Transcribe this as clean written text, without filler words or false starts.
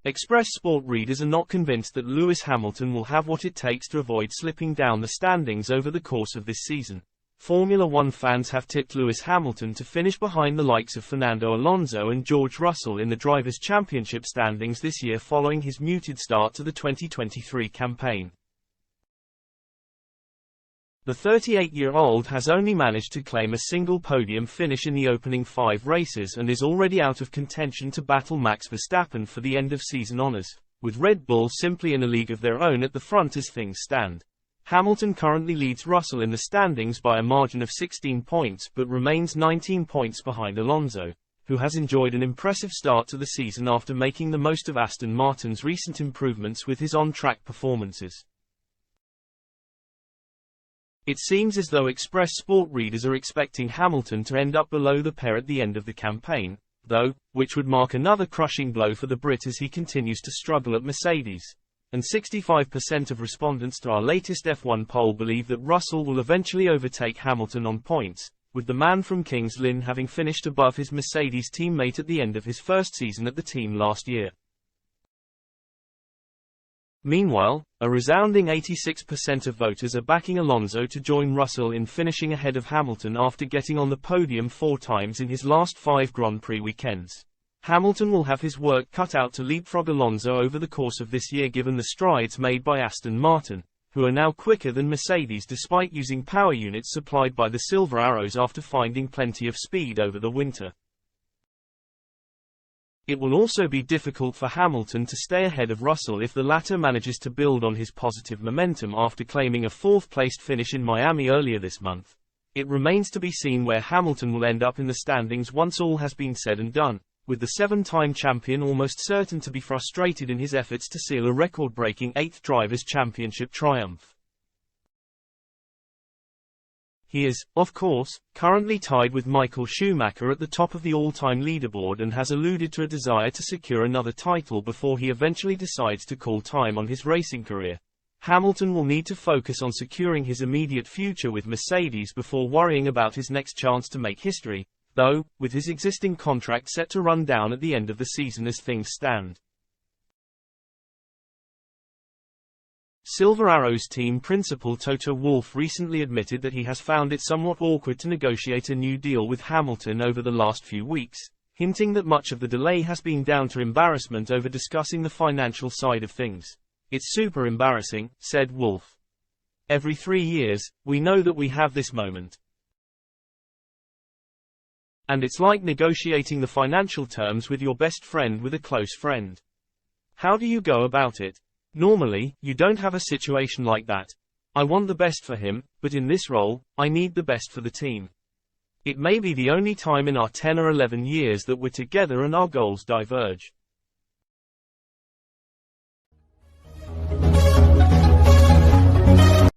Express Sport readers are not convinced that Lewis Hamilton will have what it takes to avoid slipping down the standings over the course of this season. Formula One fans have tipped Lewis Hamilton to finish behind the likes of Fernando Alonso and George Russell in the Drivers' Championship standings this year following his muted start to the 2023 campaign. The 38-year-old has only managed to claim a single podium finish in the opening 5 races and is already out of contention to battle Max Verstappen for the end-of-season honours, with Red Bull simply in a league of their own at the front as things stand. Hamilton currently leads Russell in the standings by a margin of 16 points but remains 19 points behind Alonso, who has enjoyed an impressive start to the season after making the most of Aston Martin's recent improvements with his on-track performances. It seems as though Express Sport readers are expecting Hamilton to end up below the pair at the end of the campaign, though, which would mark another crushing blow for the Brit as he continues to struggle at Mercedes. And 65% of respondents to our latest F1 poll believe that Russell will eventually overtake Hamilton on points, with the man from Kings Lynn having finished above his Mercedes teammate at the end of his first season at the team last year. Meanwhile, a resounding 86% of voters are backing Alonso to join Russell in finishing ahead of Hamilton after getting on the podium 4 times in his last 5 Grand Prix weekends. Hamilton will have his work cut out to leapfrog Alonso over the course of this year given the strides made by Aston Martin, who are now quicker than Mercedes despite using power units supplied by the Silver Arrows after finding plenty of speed over the winter. It will also be difficult for Hamilton to stay ahead of Russell if the latter manages to build on his positive momentum after claiming a 4th-placed finish in Miami earlier this month. It remains to be seen where Hamilton will end up in the standings once all has been said and done, with the 7-time champion almost certain to be frustrated in his efforts to seal a record-breaking 8th Drivers' Championship triumph. He is, of course, currently tied with Michael Schumacher at the top of the all-time leaderboard and has alluded to a desire to secure another title before he eventually decides to call time on his racing career. Hamilton will need to focus on securing his immediate future with Mercedes before worrying about his next chance to make history, though, with his existing contract set to run down at the end of the season as things stand. Silver Arrows team principal Toto Wolff recently admitted that he has found it somewhat awkward to negotiate a new deal with Hamilton over the last few weeks, hinting that much of the delay has been down to embarrassment over discussing the financial side of things. "It's super embarrassing," said Wolff. "Every 3 years, we know that we have this moment. And it's like negotiating the financial terms with your best friend with a close friend. How do you go about it? Normally, you don't have a situation like that. I want the best for him, but in this role, I need the best for the team. It may be the only time in our 10 or 11 years that we're together and our goals diverge.